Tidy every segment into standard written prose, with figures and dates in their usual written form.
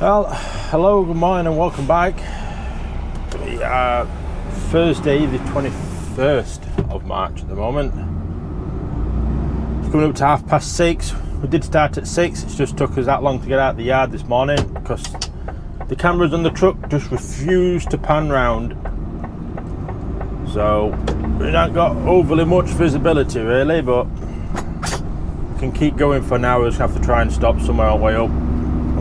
Well, hello, good morning and welcome back. We are Thursday the 21st of March at the moment. It's coming up to 6:30. We did start at 6, it just took us that long to get out of the yard this morning because the cameras on the truck just refused to pan round. So we haven't got overly much visibility really, but we can keep going for now. We'll just have to try and stop somewhere on the way up.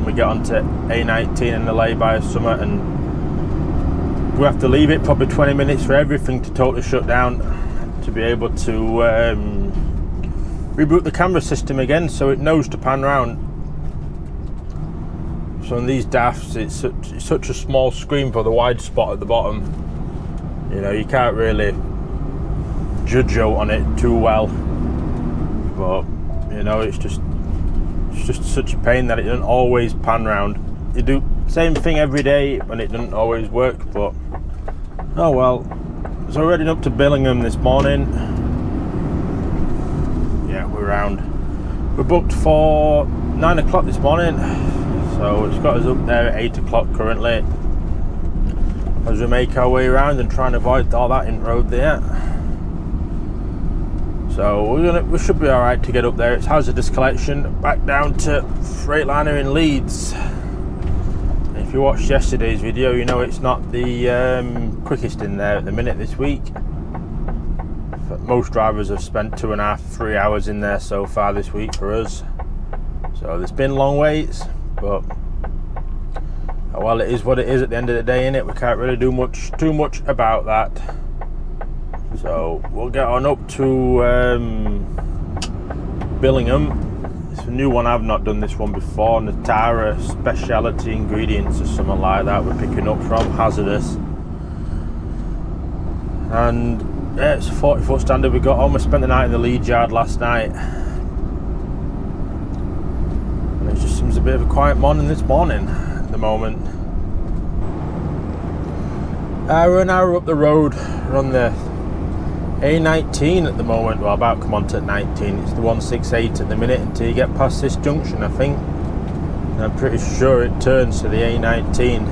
We get onto A19 in the lay-by of summer, and we have to leave it probably 20 minutes for everything to totally shut down to be able to reboot the camera system again so it knows to pan round. So in these DAFs it's such a small screen for the wide spot at the bottom, you know, you can't really judge out on it too well, but you know, it's just such a pain that it doesn't always pan round. You do same thing every day and it doesn't always work, but oh well. So we're heading up to Billingham this morning. Yeah, we're round. We're booked for 9 o'clock this morning, so it's got us up there at 8 o'clock currently as we make our way around and try and avoid all that in road there. So we should be all right to get up there. It's hazardous collection back down to Freightliner in Leeds. If you watched yesterday's video, you know it's not the quickest in there at the minute this week. Most drivers have spent 2.5 to 3 hours in there so far this week for us. So there's been long waits, but well, it is what it is at the end of the day, innit? We can't really do too much about that. So we'll get on up to Billingham. It's a new one, I've not done this one before. Natara Specialty Ingredients or something like that we're picking up from, hazardous. And yeah, it's a 40-foot standard we got on. We spent the night in the Leeds yard last night. And it just seems a bit of a quiet morning this morning at the moment. We're an hour up the road. We're on the A19 at the moment. Well, about to come on to 19. It's the 168 at the minute until you get past this junction, I think. And I'm pretty sure it turns to the A19.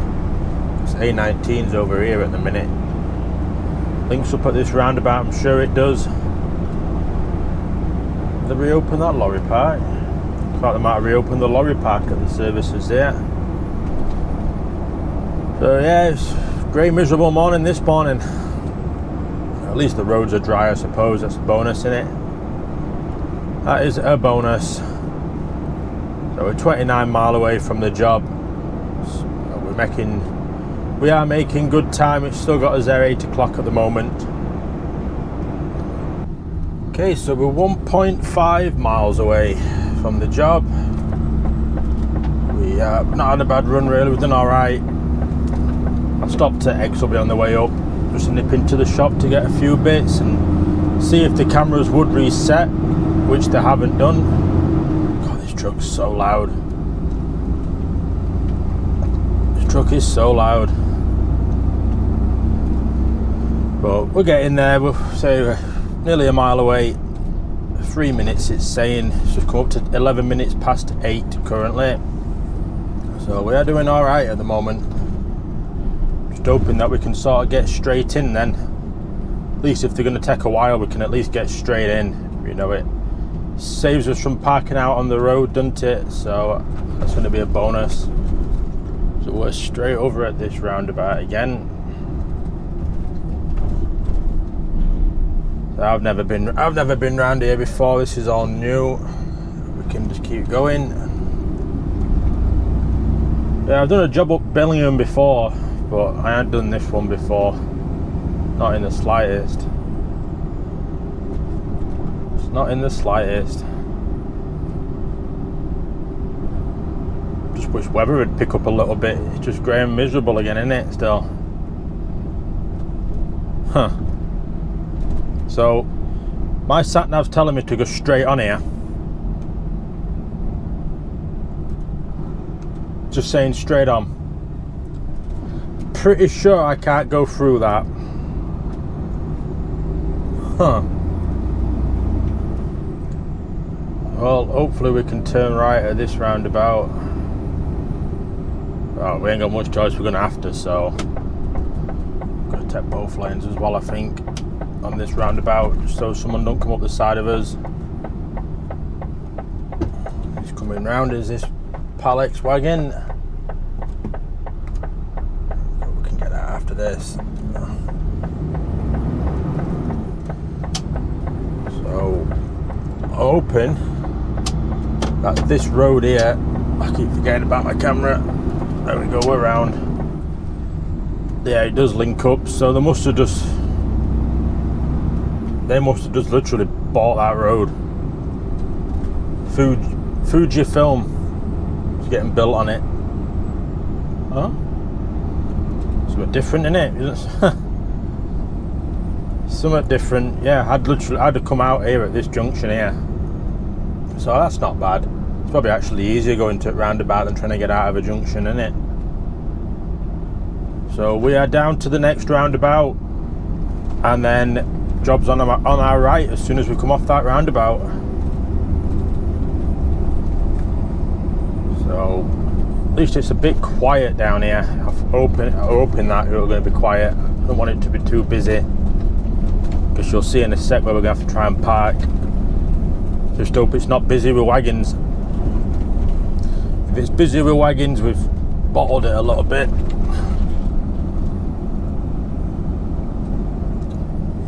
Because A19's over here at the minute. Links up at this roundabout, I'm sure it does. They reopened that lorry park. In fact, they might have reopened the lorry park at the services there. So yeah, it's a grey miserable morning this morning. At least the roads are dry, I suppose. That's a bonus, isn't it? That is a bonus. So we're 29 mile away from the job. So we are making good time. It's still got us there 8 o'clock at the moment. Okay, so we're 1.5 miles away from the job. We not had a bad run really. We've done all right. I stopped at Exley on the way up. Just nip into the shop to get a few bits and see if the cameras would reset, which they haven't done. God, this truck's so loud. This truck is so loud. But we're getting there. We'll say we're nearly a mile away. 3 minutes it's saying. It's just come up to 11 minutes past 8 currently. So we are doing all right at the moment. Hoping that we can sort of get straight in then. At least if they're going to take a while, we can at least get straight in. You know, it saves us from parking out on the road, doesn't it? So that's going to be a bonus. So we're straight over at this roundabout again. So I've never been round here before. This is all new. We can just keep going. Yeah, I've done a job up Billingham before, but I hadn't done this one before, not in the slightest. It's not in the slightest. Just wish weather would pick up a little bit. It's just grey and miserable again, isn't it, still? Huh. So, my sat-nav's telling me to go straight on here. Just saying straight on. Pretty sure I can't go through that. Huh. Well, hopefully we can turn right at this roundabout. Oh, we ain't got much choice, we're gonna have to, so gonna take both lanes as well, I think, on this roundabout, just so someone don't come up the side of us. He's coming round, is this Palex wagon. We can get out after this. So, hoping that this road here, I keep forgetting about my camera. There we go, we're around. Yeah, it does link up, so they must have just literally bought that road. Fujifilm is getting built on it. Huh? Something different, innit? Something different. Yeah, I'd have come out here at this junction here. So that's not bad. It's probably actually easier going to a roundabout than trying to get out of a junction, isn't it? So we are down to the next roundabout, and then job's on our right as soon as we come off that roundabout. So at least it's a bit quiet down here. I'm hoping that it's going to be quiet. I don't want it to be too busy, because you'll see in a sec where we're going to have to try and park. Just hope it's not busy with wagons. If it's busy with wagons, we've bottled it a little bit.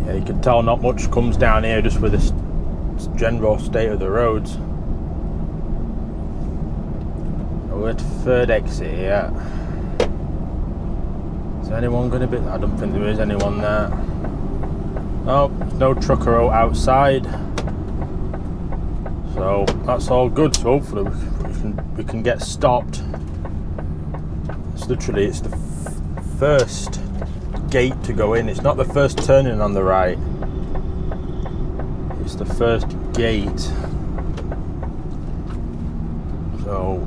Yeah, you can tell not much comes down here just with the general state of the roads. We're at third exit here. Is anyone going to be? I don't think there is anyone there. Oh, there's no trucker outside. So that's all good. So hopefully we can get stopped. It's the first gate to go in. It's not the first turning on the right. It's the first gate. So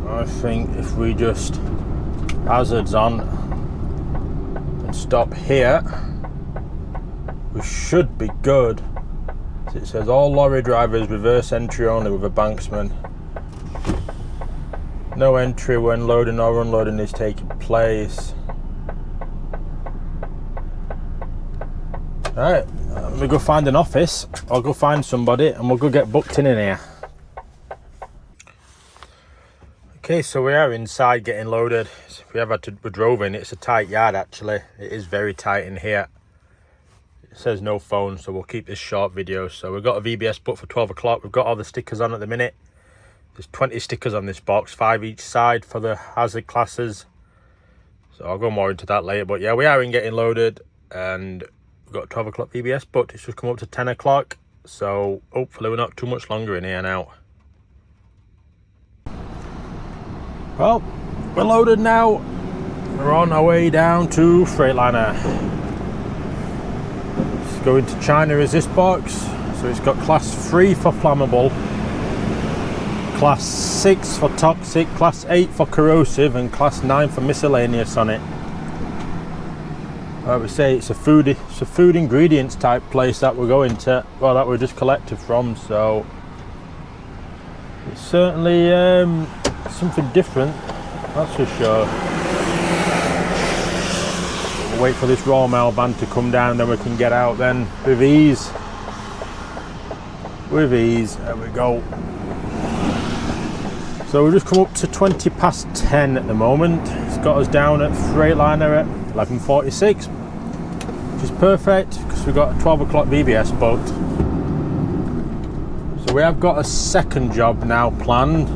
I think if we just hazards on and stop here, we should be good. It says all lorry drivers reverse entry only with a banksman. No entry when loading or unloading is taking place. Alright, let me go find an office. I'll go find somebody and we'll go get booked in here. Okay, so we are inside getting loaded. We drove in. It's a tight yard actually. It is very tight in here. It says no phone, so we'll keep this short video. So we've got a VBS booked for 12 o'clock. We've got all the stickers on at the minute. There's 20 stickers on this box, 5 each side for the hazard classes. So I'll go more into that later. But yeah, we are in getting loaded, and we've got 12 o'clock VBS booked. It's just come up to 10 o'clock. So hopefully we're not too much longer in here now. Well, we're loaded now. We're on our way down to Freightliner. It's going to China is this box. So it's got class 3 for flammable, class 6 for toxic, class 8 for corrosive, and class 9 for miscellaneous on it. Like we say, it's a food ingredients type place that we're going to, well, that we just collected from. So it's certainly something different, that's for sure. We'll wait for this raw mail van to come down, then we can get out then with ease. With ease, there we go. So we've just come up to 20 past 10 at the moment. It's got us down at Freightliner at 11:46, which is perfect because we've got a 12 o'clock VBS booked. So we have got a second job now planned.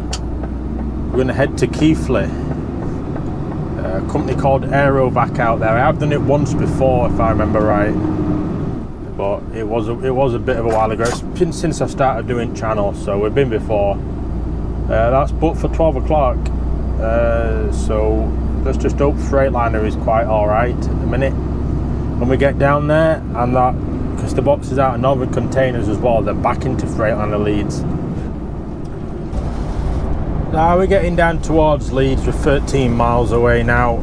We're going to head to Keighley, a company called Aerovac out there. I have done it once before, if I remember right, but it was a bit of a while ago. It's been since I started doing channels, so we've been before. That's booked for 12 o'clock, so let's just hope Freightliner is quite alright at the minute when we get down there, and that, because the box is out of Northern Containers as well, they're back into Freightliner Leeds. Now we're getting down towards Leeds. We're 13 miles away now.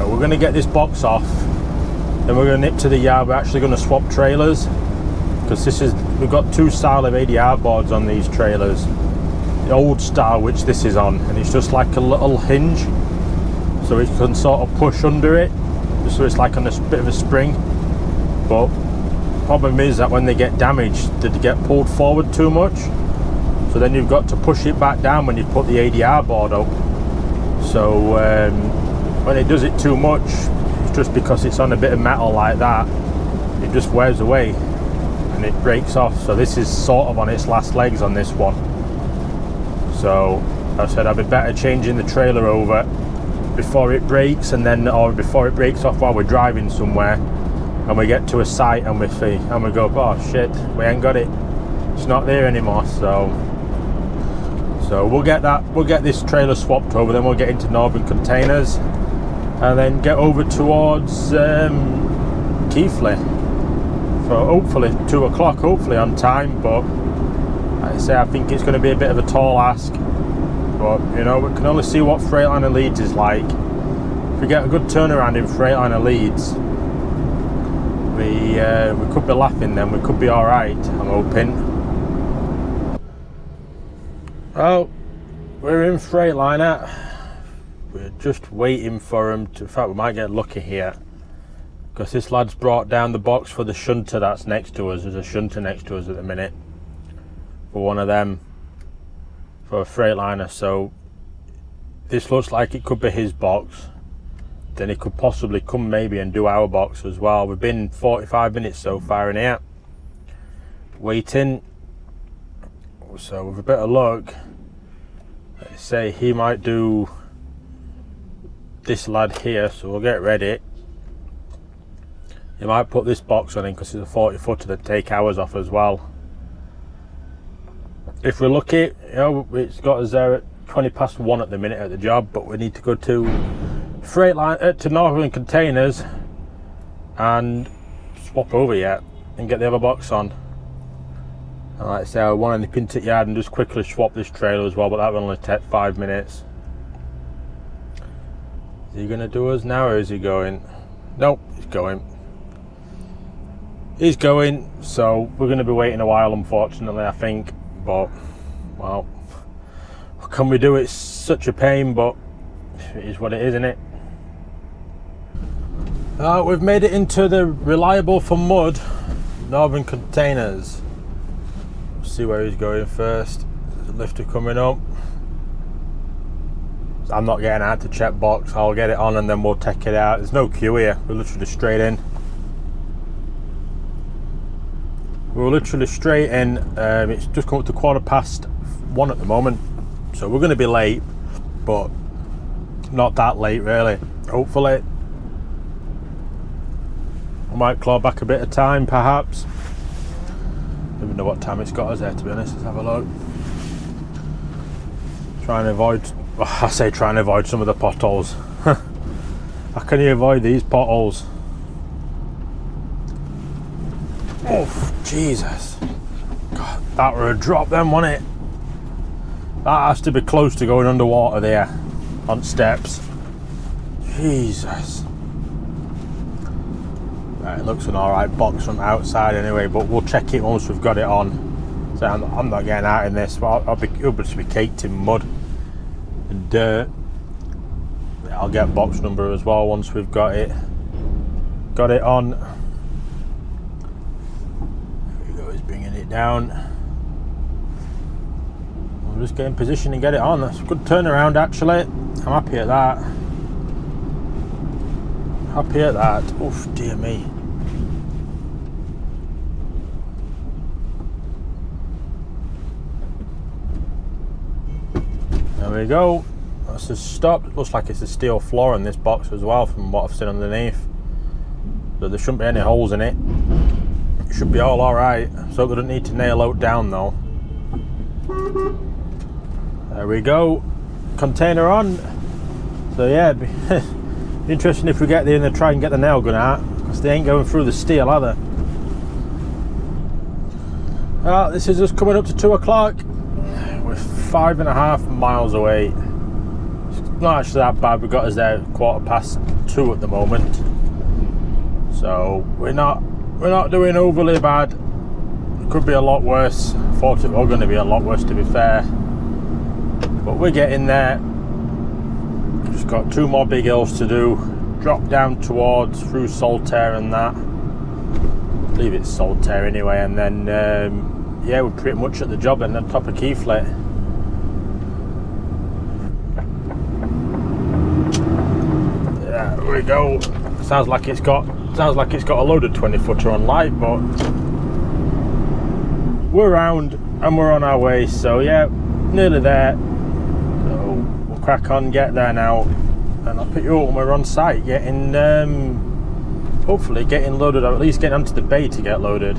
We're going to get this box off, then we're going to nip to the yard. We're actually going to swap trailers, because we've got 2 style of ADR boards on these trailers. the old style which this is on, and it's just like a little hinge, so it can sort of push under it, just so it's like on a bit of a spring. But problem is that when they get damaged, they get pulled forward too much, so then you've got to push it back down when you put the ADR board up. So when it does it too much, it's just because it's on a bit of metal like that, it just wears away and it breaks off. So this is sort of on its last legs on this one. So I said I'd be better changing the trailer over before it breaks, and then, or before it breaks off while we're driving somewhere and we get to a site and we see and we go, oh shit, we ain't got it, it's not there anymore. So we'll get this trailer swapped over, then we'll get into Northern Containers and then get over towards Keighley for hopefully 2 o'clock, hopefully on time. But like I say, I think it's going to be a bit of a tall ask, but you know, we can only see what Freightliner Leeds is like. If we get a good turnaround in Freightliner Leeds, we could be laughing then, we could be alright, I'm hoping. Well, we're in Freightliner. We're just waiting for him to, in fact we might get lucky here, because this lad's brought down the box for the shunter that's next to us. There's a shunter next to us at the minute for one of them, for a Freightliner. So this looks like it could be his box, then he could possibly come maybe and do our box as well. We've been 45 minutes so far in here waiting, so with a bit of luck, let's say he might do this lad here, so we'll get ready. He might put this box on him because it's a 40 footer that take ours off as well. If we're lucky, you know, it's got us there at 20 past 1 at the minute at the job, but we need to go to Freightliner, to Northern Containers and swap over yet and get the other box on. And like I say, I want to nip into the yard and just quickly swap this trailer as well, but that will only take 5 minutes. Is he going to do us now, or is he going? Nope, he's going. He's going, so we're going to be waiting a while, unfortunately, I think. But, well, what can we do? It's such a pain, but it is what it is, isn't it? We've made it into the reliable for mud Northern Containers. We'll see where he's going first. There's a lifter coming up. I'm not getting out to check box, I'll get it on and then we'll take it out. There's no queue here, we're literally straight in. We're literally straight in. It's just come up to 1:15 at the moment, so we're going to be late, but not that late really, hopefully. I might claw back a bit of time perhaps. Don't even know what time it's got us there, to be honest. Let's have a look. Try and avoid, well, I say try and avoid some of the potholes. How can you avoid these potholes? Oh, Jesus. God, that were a drop then, wasn't it? That has to be close to going underwater there, on steps. Jesus. Right, it looks an alright box from outside anyway, but we'll check it once we've got it on. So I'm not getting out in this, but it'll just be caked in mud and dirt. I'll get box number as well once we've got it on. There we go, he's bringing it down. We'll just get in position and get it on. That's a good turnaround actually. I'm happy at that. Happy at that. Oof, dear me. There we go. That's just stopped. Looks like it's a steel floor in this box as well from what I've seen underneath. So there shouldn't be any holes in it. It should be all alright. So we don't need to nail out down though. There we go. Container on. So yeah, it'd be interesting if we get there and try and get the nail gun out, because they ain't going through the steel, are they? Well, this is just coming up to 2 o'clock. We're 5.5 miles away. It's not actually that bad. We got us there at 2:15 at the moment. So we're not doing overly bad. It could be a lot worse. I thought it was going to be a lot worse, to be fair. but we're getting there. Just got 2 more big hills to do, drop down towards through Saltaire and that, I believe it's Saltaire anyway, and then yeah, we're pretty much at the job and on top of Keighley. There we go. Sounds like it's got a loaded 20-footer on light, but we're around and we're on our way, so yeah, nearly there. So we'll crack on, get there now, and I'll pick you up when we're on site, getting hopefully getting loaded, or at least getting onto the bay to get loaded.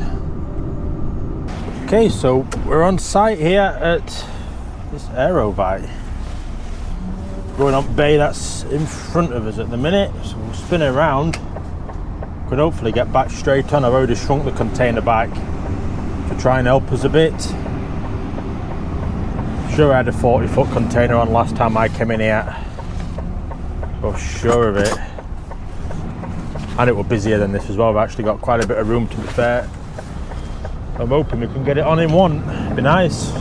Okay, so we're on site here at this Aerovite. Going on bay that's in front of us at the minute, so we'll spin around. Could hopefully get back straight on. I've already shrunk the container back to try and help us a bit. Sure, I had a 40-foot container on last time I came in here. I'm sure of it. And it was busier than this as well. We've actually got quite a bit of room, to be fair. I'm hoping we can get it on in one. It'd be nice.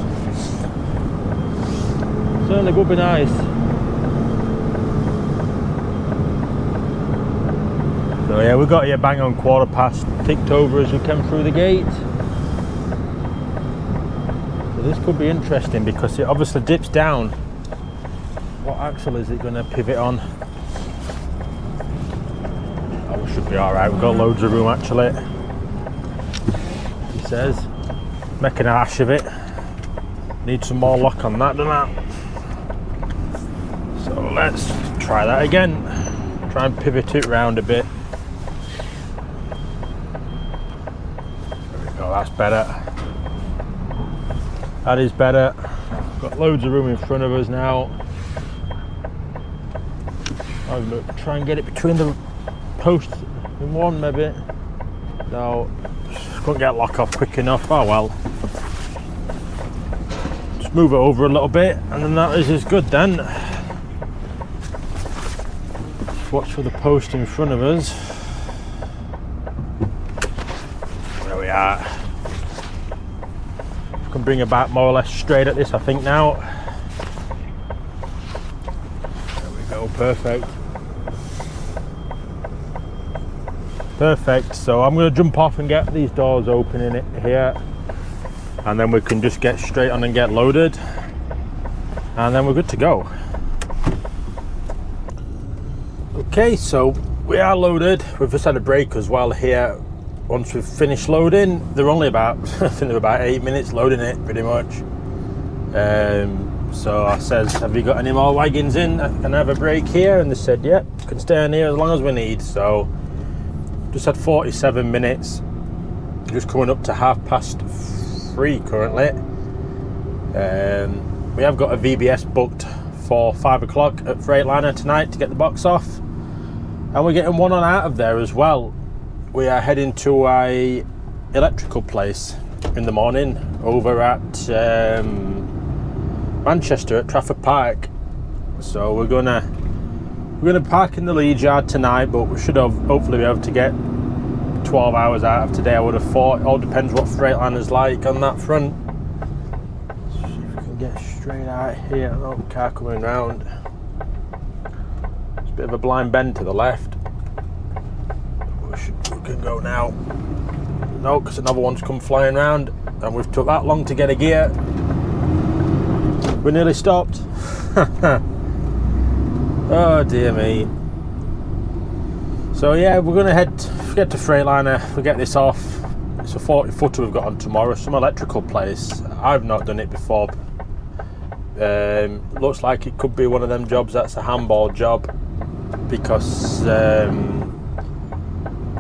Certainly would be nice. So yeah, we got here bang on 1/4 ticked over as we came through the gate. So this could be interesting because it obviously dips down. What axle is it going to pivot on? Oh, we should be alright, we've got loads of room actually. He says, making a hash of it. Need some more lock on that, don't I? So let's try that again. Try and pivot it round a bit. Oh, that's better. That is better. Got loads of room in front of us now. I'll try and get it between the posts in one maybe. No, couldn't get lock off quick enough. Oh well. Just move it over a little bit and then that is as good then. Just watch for the post in front of us. There we are. Can bring her back more or less straight at this, I think now. There we go, perfect. Perfect, so I'm going to jump off and get these doors open in it here, and then we can just get straight on and get loaded, and then we're good to go. Okay, so we are loaded. We've just had a break as well here. Once we've finished loading, they're only about, I think they're about 8 minutes loading it pretty much. So I says, have you got any more wagons in? Can I have a break here? And they said, yep, yeah, can stay in here as long as we need. So just had 47 minutes, just coming up to 3:30 currently. We have got a VBS booked for 5 o'clock at Freightliner tonight to get the box off, and we're getting one on out of there as well. We are heading to a electrical place in the morning over at Manchester at Trafford Park. So we're gonna park in the Leeds yard tonight, but we should hopefully be able to get 12 hours out of today. I would have thought. It all depends what Freightliner's like on that front. See if we can get straight out here. Oh, car coming round. It's a bit of a blind bend to the left. We can go now. No, because another one's come flying round, and we've took that long to get a gear. We're nearly stopped. Oh dear me. So yeah, we're going to get to Freightliner. We'll get this off. It's a 40-footer we've got on tomorrow, some electrical place. I've not done it before. Looks like it could be one of them jobs that's a handball job, because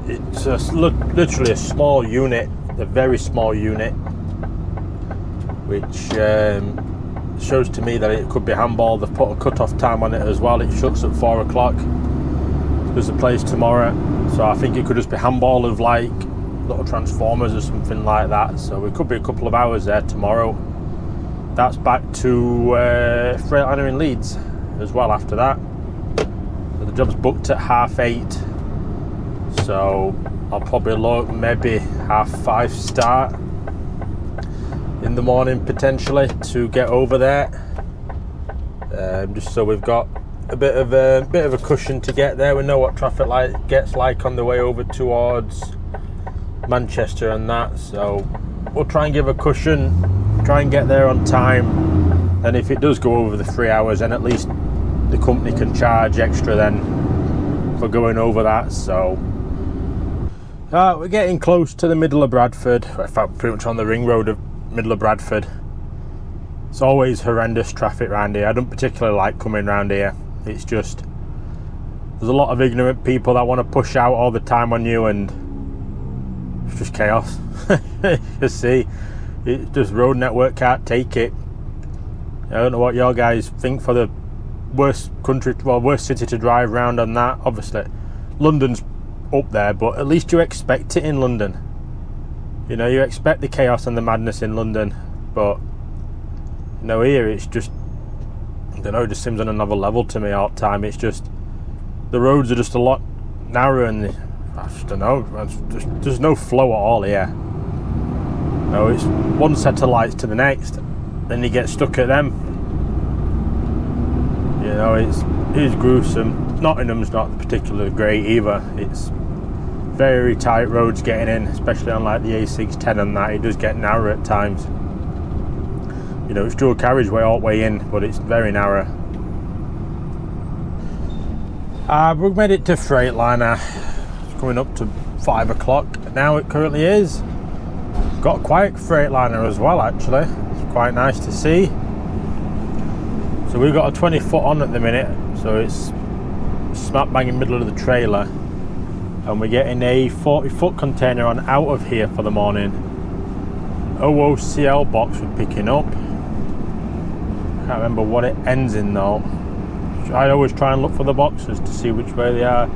it's literally a small unit, a very small unit, which shows to me that it could be handball. They've put a cut-off time on it as well. It shuts at 4 o'clock. There's a place tomorrow, so I think it could just be handball of like little transformers or something like that. So it could be a couple of hours there tomorrow. That's back to Freightliner in Leeds as well after that. So the job's booked at 8:30, so I'll probably look maybe 5:30 start in the morning potentially to get over there. just so we've got a bit of a cushion to get there. We know what traffic light gets like on the way over towards Manchester and that, so we'll try and give a cushion, try and get there on time, and if it does go over the 3 hours, then at least the company can charge extra then for going over that. So we're getting close to the middle of Bradford, in fact pretty much on the ring road of middle of Bradford. It's always horrendous traffic around here. I don't particularly like coming around here. It's just, there's a lot of ignorant people that want to push out all the time on you, and it's just chaos. You see, it's just road network can't take it. I don't know what your guys think for the worst city to drive around on that. Obviously London's up there, but at least you expect it in London. You know, you expect the chaos and the madness in London, but no, here it's just, I don't know, it just seems on another level to me all the time. It's just, the roads are just a lot narrower, and I just don't know, there's no flow at all here. No, it's one set of lights to the next, then you get stuck at them. You know, it's gruesome. Nottingham's not particularly great either. It's very tight roads getting in, especially on like the A610 and that. It does get narrow at times. You know, it's dual carriageway all the way in, but it's very narrow. We've made it to Freightliner. It's coming up to 5 o'clock now, it currently is. Got a quiet Freightliner as well, actually. It's quite nice to see. So we've got a 20 foot on at the minute, so it's smack bang in the middle of the trailer. And we're getting a 40 foot container on out of here for the morning. OOCL box we're picking up. Can't remember what it ends in though. I always try and look for the boxes to see which way they are.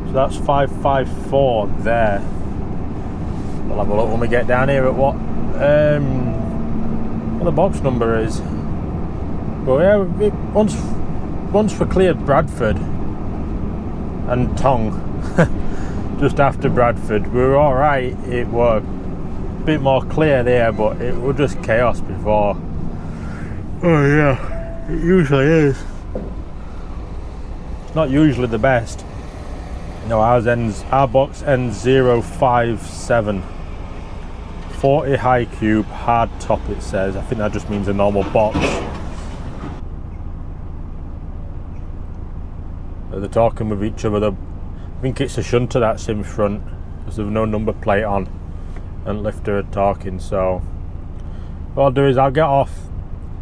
So that's 554 there. We'll have a look when we get down here at what the box number is. But yeah, once we cleared Bradford and Tongue, just after Bradford, we were all right. It was a bit more clear there, but it was just chaos before. Oh yeah, it usually is. It's not usually the best. No, our box ends 057. 40 high cube, hard top it says. I think that just means a normal box. They're talking with each other. I think it's a shunter that's in front, because there's no number plate on, and lifter are talking. So what I'll do is I'll get off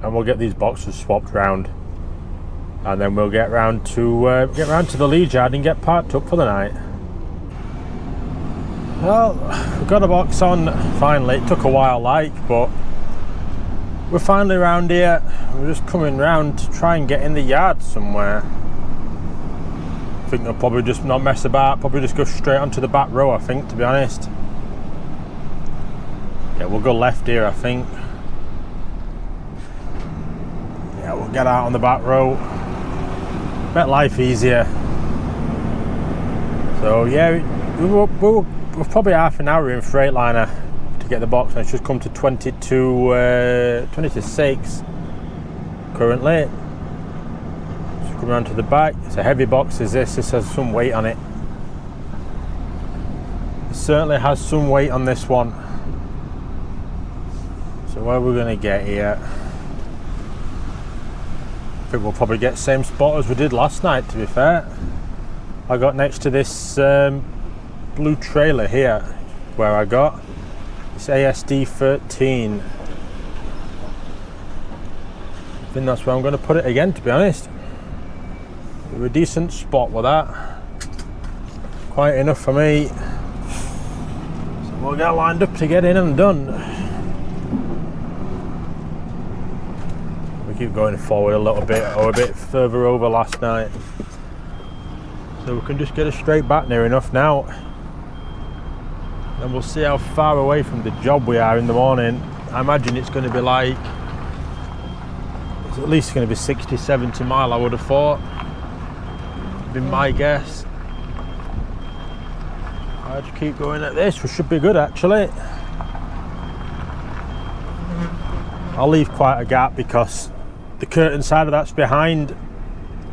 and we'll get these boxes swapped round, and then we'll get round to the Leeds yard and get parked up for the night. Well, we've got a box on finally. It took a while but we're finally round here. We're just coming round to try and get in the yard somewhere. I think they'll probably just not mess about, probably just go straight onto the back row, I think, to be honest. Yeah, we'll go left here, I think. Yeah, we'll get out on the back row. Make life easier. So yeah, we're probably half an hour in Freightliner to get the box, and it's just come to 20 to 6 currently. Just come around to the back. It's a heavy box, is this. This has some weight on it. It certainly has some weight on this one. So where we're going to get here, I think we'll probably get the same spot as we did last night, to be fair. I got next to this blue trailer here, where I got this ASD 13. I think that's where I'm going to put it again, to be honest. A decent spot with that. Quite enough for me. So we'll get lined up to get in and done. We keep going forward a little bit, or a bit further over last night. So we can just get a straight back near enough now. And we'll see how far away from the job we are in the morning. I imagine it's going to be like, it's at least going to be 60, 70 mile, I would have thought. Be my guess. I'll just keep going at this, we should be good actually. I'll leave quite a gap because the curtain side of that's behind,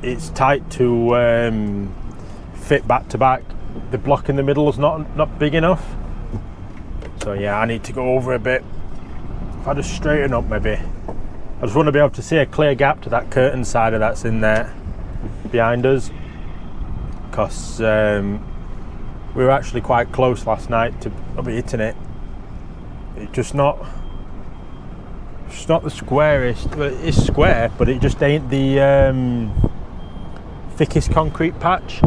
it's tight to fit back to back. The block in the middle is not big enough, so yeah, I need to go over a bit. If I just straighten up maybe, I just want to be able to see a clear gap to that curtain side of that's in there behind us, because we were actually quite close last night to be hitting it. It's just not the squarest. Well, it is square, but it just ain't the thickest concrete patch.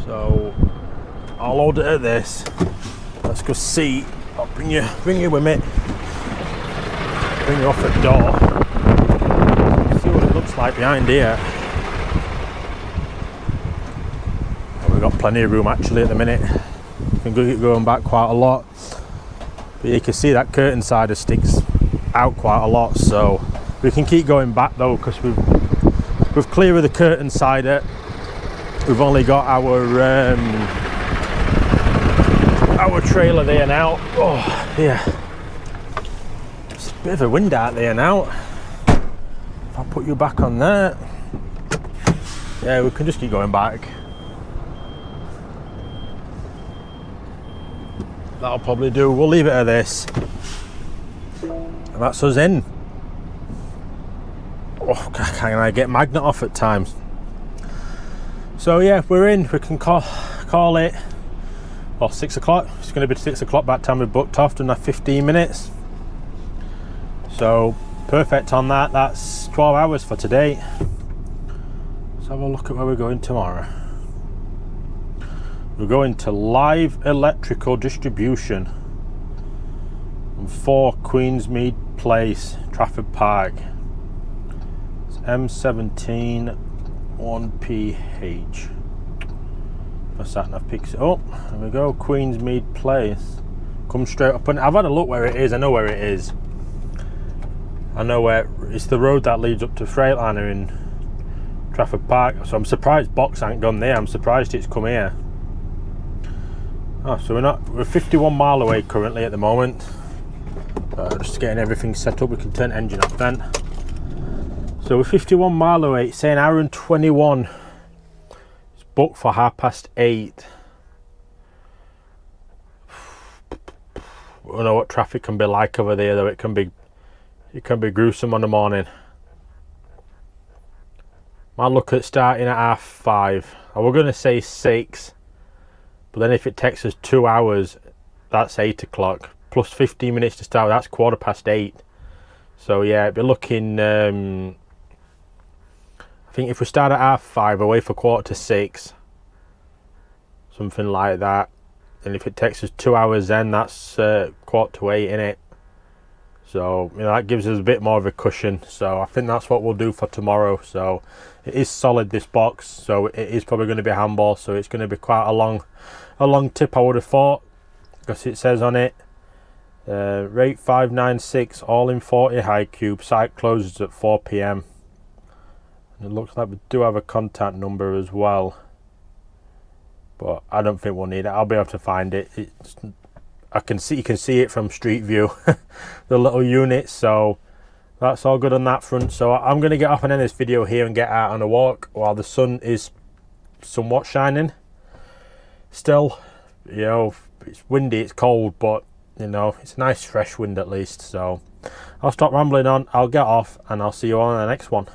So I'll hold it at this. Let's go see. I'll bring you with me. Bring you off the door. See what it looks like behind here. Oh, we've got plenty of room actually at the minute. We can keep going back quite a lot. But you can see that curtain side sticks out quite a lot, so we can keep going back though, because we've cleared the curtain side. We've only got our trailer there now. Oh yeah, it's a bit of a wind out there now. If I put you back on that, yeah, we can just keep going back. That'll probably do. We'll leave it at this, and that's us in. Oh, can I get magnet off at times? So yeah, we're in. We can call it. Well, 6 o'clock. It's going to be 6 o'clock by the time we booked off, done that 15 minutes. So perfect on that. That's 12 hours for today. Let's have a look at where we're going tomorrow. We're going to Live Electrical Distribution on 4 Queensmead Place, Trafford Park. It's M17 1PH. My sat nav picks it up. There we go, Queensmead Place. Come straight up, and I've had a look where it is. I know where it is. I know where it's the road that leads up to Freightliner in Trafford Park. So I'm surprised Box ain't gone there. I'm surprised it's come here. Oh, so we're 51 mile away currently at the moment. Just getting everything set up. We can turn engine off then. So we're 51 mile away. It's saying hour and 21. It's booked for 8:30. I don't know what traffic can be like over there though. It can be gruesome on the morning. Might look at starting at 5:30. I was going to say 6. But then if it takes us 2 hours, that's 8 o'clock. Plus 15 minutes to start, that's 8:15. So yeah, it'd be looking, I think if we start at 5:30, away for 5:45, something like that. And if it takes us 2 hours then, that's 7:45, innit? So, you know, that gives us a bit more of a cushion. So I think that's what we'll do for tomorrow. So it is solid, this box. So it is probably going to be a handball. So it's going to be quite a long tip, I would have thought, because it says on it, rate 596, all in 40 high cube. Site closes at 4 PM. And it looks like we do have a contact number as well, but I don't think we'll need it. I'll be able to find it. You can see it from street view, the little unit. So that's all good on that front. So I'm going to get off and end this video here and get out on a walk while the sun is somewhat shining. Still, you know, it's windy, it's cold, but you know, it's a nice fresh wind at least. So I'll stop rambling on, I'll get off, and I'll see you all on the next one.